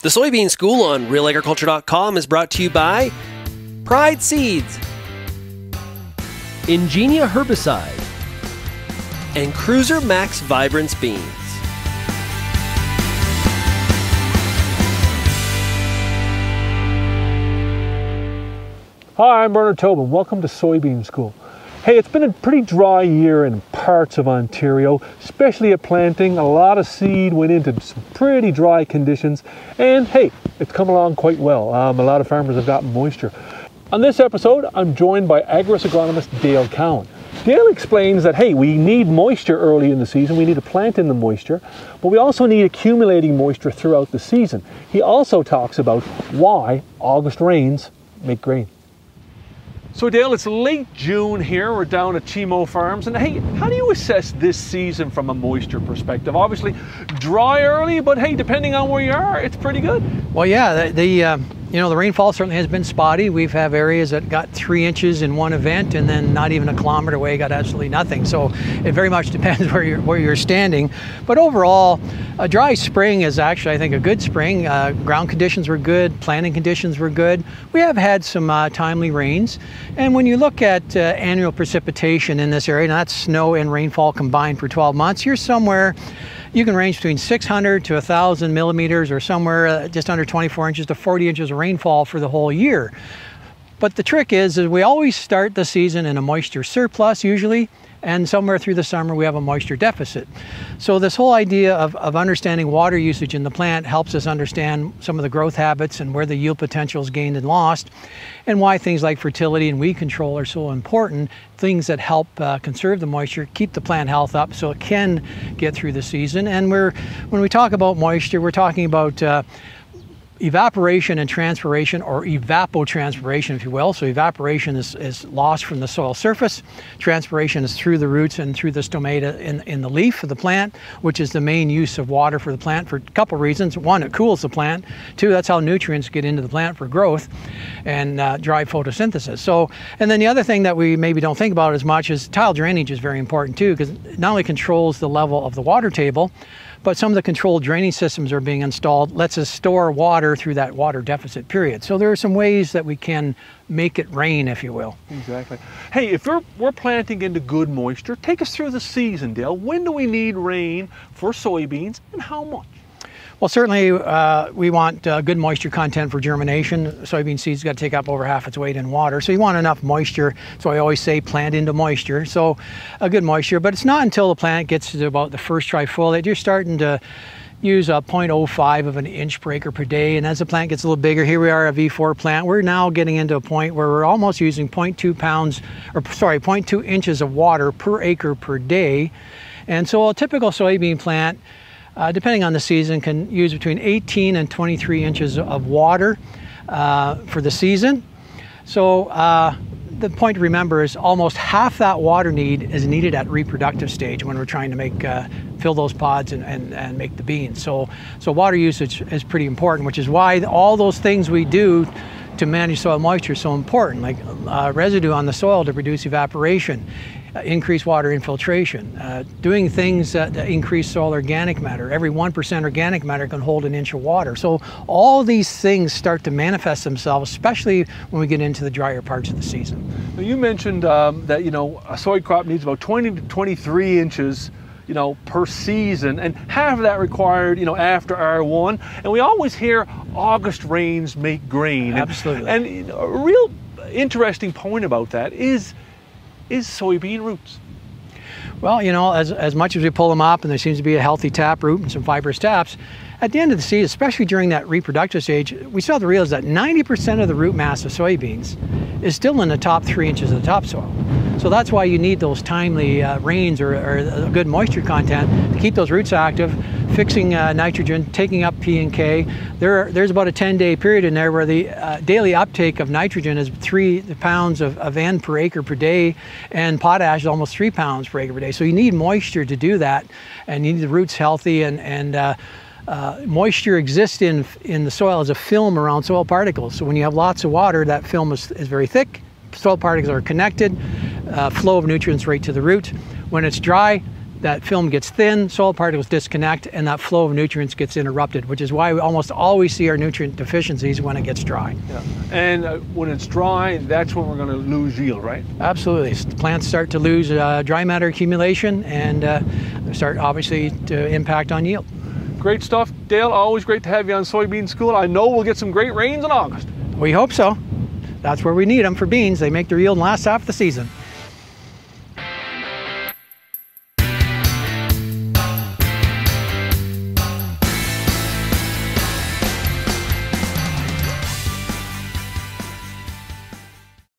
The Soybean School on RealAgriculture.com is brought to you by Pride Seeds, Ingenia Herbicide, and Cruiser Max Vibrance Beans. Hi, I'm Bernard Tobin. Welcome to Soybean School. Hey, it's been a pretty dry year in parts of Ontario, especially at planting. A lot of seed went into some pretty dry conditions, and hey, it's come along quite well. A lot of farmers have gotten moisture. On this episode, I'm joined by AGRIS agronomist Dale Cowan. Dale explains that, hey, we need moisture early in the season. We need to plant in the moisture, but we also need accumulating moisture throughout the season. He also talks about why August rains make grain. So Dale, it's late June here. We're down at Chimo Farms, and hey, how do you assess this season from a moisture perspective? Obviously dry early, but hey, depending on where you are, it's pretty good. Well, yeah, the rainfall certainly has been spotty. We've have areas that got 3 inches in one event, and then not even a kilometer away got absolutely nothing. So it very much depends where you're standing. But overall, a dry spring is actually, I think, a good spring. Ground conditions were good, planting conditions were good. We have had some timely rains, and when you look at annual precipitation in this area, and that's snow and rainfall combined for 12 months, you're somewhere. You can range between 600 to 1,000 millimeters, or somewhere just under 24 inches to 40 inches of rainfall for the whole year. But the trick is we always start the season in a moisture surplus usually, and somewhere through the summer we have a moisture deficit. So this whole idea of understanding water usage in the plant helps us understand some of the growth habits and where the yield potential is gained and lost, and why things like fertility and weed control are so important, things that help conserve the moisture, keep the plant health up so it can get through the season. And when we talk about moisture, we're talking about evaporation and transpiration, or evapotranspiration, if you will. So evaporation is lost from the soil surface. Transpiration is through the roots and through the stomata in the leaf of the plant, which is the main use of water for the plant for a couple reasons. One, it cools the plant. Two, that's how nutrients get into the plant for growth and drive photosynthesis. So, and then the other thing that we maybe don't think about as much is tile drainage is very important too, because it not only controls the level of the water table, but some of the controlled drainage systems are being installed, lets us store water through that water deficit period. So there are some ways that we can make it rain, if you will. Exactly. Hey, if we're planting into good moisture, take us through the season, Dale. When do we need rain for soybeans, and how much? Well, certainly we want good moisture content for germination. Soybean seeds got to take up over half its weight in water, so you want enough moisture. So I always say plant into moisture, so a good moisture. But it's not until the plant gets to about the first trifoliate you're starting to use a 0.05 of an inch per acre per day. And as the plant gets a little bigger, here we are, a V4 plant, we're now getting into a point where we're almost using 0.2 inches of water per acre per day. And so a typical soybean plant, depending on the season, can use between 18 and 23 inches of water for the season. So the point to remember is almost half that water need is needed at reproductive stage when we're trying to fill those pods and make the beans. So water usage is pretty important, which is why all those things we do to manage soil moisture is so important, like residue on the soil to reduce evaporation, increase water infiltration, doing things that increase soil organic matter. Every 1% organic matter can hold an inch of water. So all these things start to manifest themselves, especially when we get into the drier parts of the season. Now you mentioned that a soy crop needs about 20 to 23 inches per season, and half of that required after R1. And we always hear August rains make grain. Absolutely. And a real interesting point about that is soybean roots. Well, as much as we pull them up and there seems to be a healthy tap root and some fibrous taps, at the end of the season, especially during that reproductive stage, we still have to realize that 90% of the root mass of soybeans is still in the top 3 inches of the topsoil. So that's why you need those timely rains or good moisture content to keep those roots active, fixing nitrogen, taking up P and K. There's about a 10-day period in there where the daily uptake of nitrogen is 3 pounds of N per acre per day, and potash is almost 3 pounds per acre per day. So you need moisture to do that, and you need the roots healthy, and moisture exists in the soil as a film around soil particles. So when you have lots of water, that film is very thick, soil particles are connected, flow of nutrients right to the root. When it's dry, that film gets thin, soil particles disconnect, and that flow of nutrients gets interrupted, which is why we almost always see our nutrient deficiencies when it gets dry. Yeah. And when it's dry, that's when we're going to lose yield, right? Absolutely. Plants start to lose dry matter accumulation and start obviously to impact on yield. Great stuff. Dale, always great to have you on Soybean School. I know we'll get some great rains in August. We hope so. That's where we need them for beans. They make their yield last half the season.